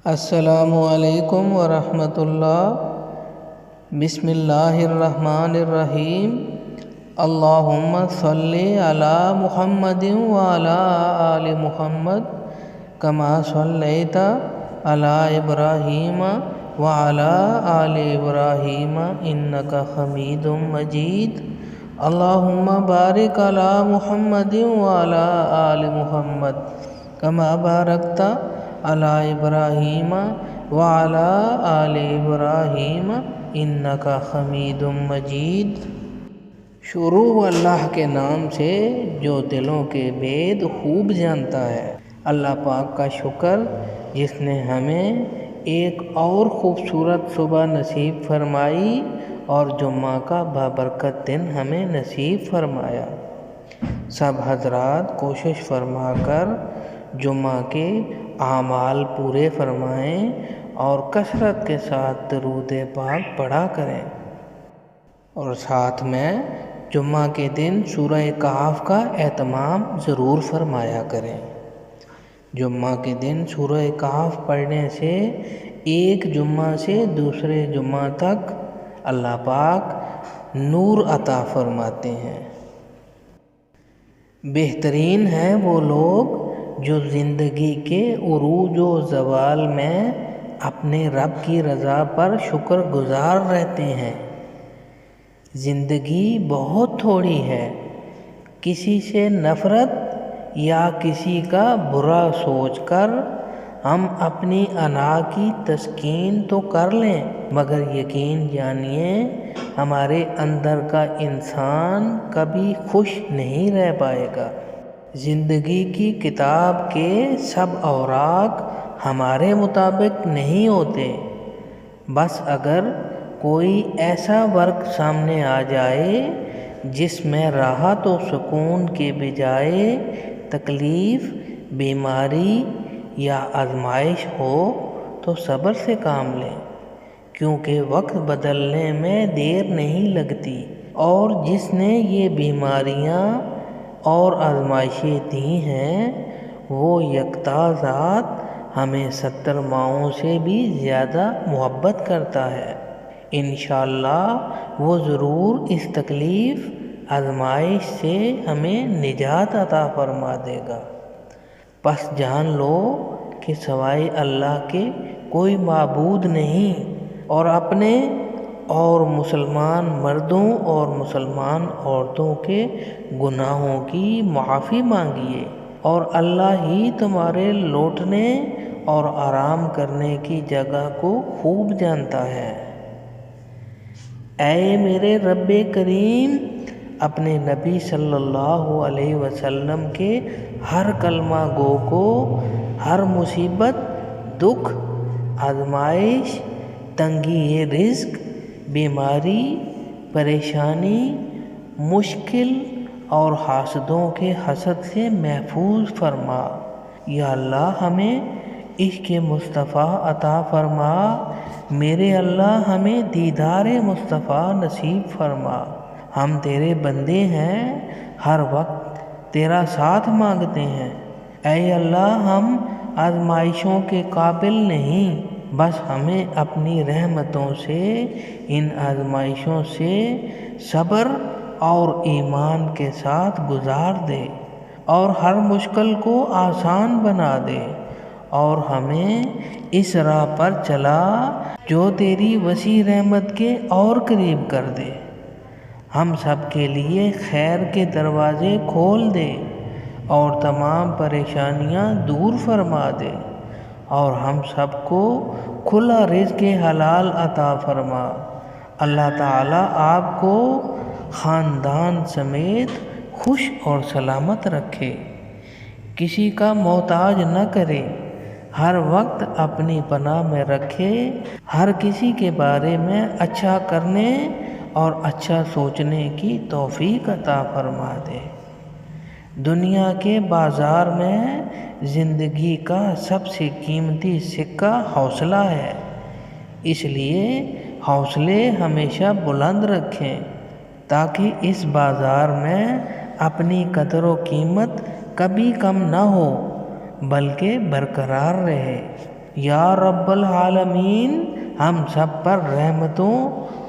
السلام علیکم ورحمۃ اللہ۔ بسم اللہ الرحمن الرحیم۔ اللہم صلی علی محمد وعلی آل محمد کما صلیت علی ابراہیم وعلی آل ابراہیم انک حمید مجید۔ اللہم بارک علی محمد وعلی آل محمد کما بارکت علی ابراہیم وعلی آل ابراہیم انک حمید مجید۔ شروع اللہ کے نام سے جو دلوں کے بید خوب جانتا ہے۔ اللہ پاک کا شکر جس نے ہمیں ایک اور خوبصورت صبح نصیب فرمائی اور جمعہ کا بابرکت دن ہمیں نصیب فرمایا۔ سب حضرات کوشش فرما کر جمعہ کے اعمال پورے فرمائیں اور کثرت کے ساتھ درود پاک پڑھا کریں، اور ساتھ میں جمعہ کے دن سورہ کہف کا اہتمام ضرور فرمایا کریں۔ جمعہ کے دن سورہ کہف پڑھنے سے ایک جمعہ سے دوسرے جمعہ تک اللہ پاک نور عطا فرماتے ہیں۔ بہترین ہیں وہ لوگ جو زندگی کے عروج و زوال میں اپنے رب کی رضا پر شکر گزار رہتے ہیں۔ زندگی بہت تھوڑی ہے، کسی سے نفرت یا کسی کا برا سوچ کر ہم اپنی انا کی تسکین تو کر لیں، مگر یقین جانیے ہمارے اندر کا انسان کبھی خوش نہیں رہ پائے گا۔ زندگی کی کتاب کے سب اوراق ہمارے مطابق نہیں ہوتے، بس اگر کوئی ایسا ورق سامنے آ جائے جس میں راحت و سکون کے بجائے تکلیف، بیماری یا آزمائش ہو تو صبر سے کام لیں، کیونکہ وقت بدلنے میں دیر نہیں لگتی، اور جس نے یہ بیماریاں اور آزمائشیں دی ہیں وہ یکتا ذات ہمیں 70 ماؤں سے بھی زیادہ محبت کرتا ہے۔ انشاءاللہ وہ ضرور اس تکلیف آزمائش سے ہمیں نجات عطا فرما دے گا۔ پس جان لو کہ سوائے اللہ کے کوئی معبود نہیں، اور اپنے اور مسلمان مردوں اور مسلمان عورتوں کے گناہوں کی معافی مانگیے، اور اللہ ہی تمہارے لوٹنے اور آرام کرنے کی جگہ کو خوب جانتا ہے۔ اے میرے رب کریم، اپنے نبی صلی اللہ علیہ وسلم کے ہر کلمہ گو کو ہر مصیبت، دکھ، آزمائش، تنگی رزق، بیماری، پریشانی، مشکل اور حاسدوں کے حسد سے محفوظ فرما۔ یا اللہ ہمیں عشق مصطفیٰ عطا فرما۔ میرے اللہ ہمیں دیدار مصطفیٰ نصیب فرما۔ ہم تیرے بندے ہیں، ہر وقت تیرا ساتھ مانگتے ہیں۔ اے اللہ ہم آزمائشوں کے قابل نہیں، بس ہمیں اپنی رحمتوں سے ان آزمائشوں سے صبر اور ایمان کے ساتھ گزار دے، اور ہر مشکل کو آسان بنا دے، اور ہمیں اس راہ پر چلا جو تیری وسیع رحمت کے اور قریب کر دے۔ ہم سب کے لیے خیر کے دروازے کھول دے، اور تمام پریشانیاں دور فرما دے، اور ہم سب کو کھلا رزق حلال عطا فرما۔ اللہ تعالیٰ آپ کو خاندان سمیت خوش اور سلامت رکھے، کسی کا محتاج نہ کرے، ہر وقت اپنی پناہ میں رکھے، ہر کسی کے بارے میں اچھا کرنے اور اچھا سوچنے کی توفیق عطا فرما دے۔ دنیا کے بازار میں زندگی کا سب سے قیمتی سکہ حوصلہ ہے، اس لیے حوصلے ہمیشہ بلند رکھیں تاکہ اس بازار میں اپنی قدر و قیمت کبھی کم نہ ہو بلکہ برقرار رہے۔ یا رب العالمین ہم سب پر رحمتوں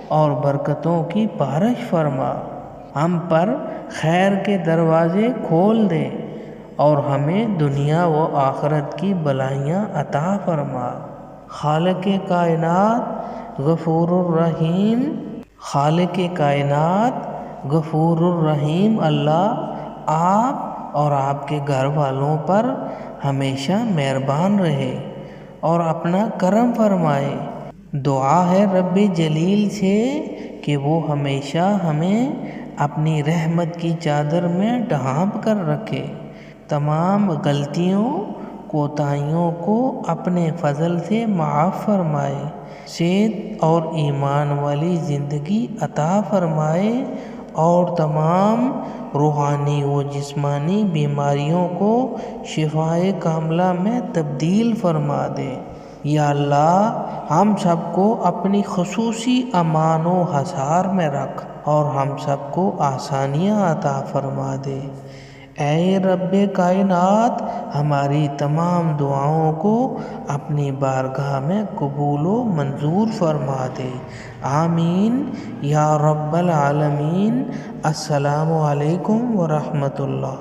اور برکتوں کی بارش فرما، ہم پر خیر کے دروازے کھول دے اور ہمیں دنیا و آخرت کی بلائیاں عطا فرما۔ خالق کائنات غفور الرحیم، خالق کائنات غفور الرحیم اللہ آپ اور آپ کے گھر والوں پر ہمیشہ مہربان رہے اور اپنا کرم فرمائے۔ دعا ہے رب جلیل سے کہ وہ ہمیشہ ہمیں اپنی رحمت کی چادر میں ڈھانپ کر رکھے، تمام غلطیوں کوتاہیوں کو اپنے فضل سے معاف فرمائے، صحت اور ایمان والی زندگی عطا فرمائے اور تمام روحانی و جسمانی بیماریوں کو شفائے کاملہ میں تبدیل فرما دے۔ یا اللہ ہم سب کو اپنی خصوصی امان و حصار میں رکھ اور ہم سب کو آسانیاں عطا فرما دے۔ اے رب کائنات ہماری تمام دعاؤں کو اپنی بارگاہ میں قبول و منظور فرما دے، آمین یا رب العالمین۔ السلام علیکم ورحمۃ اللہ۔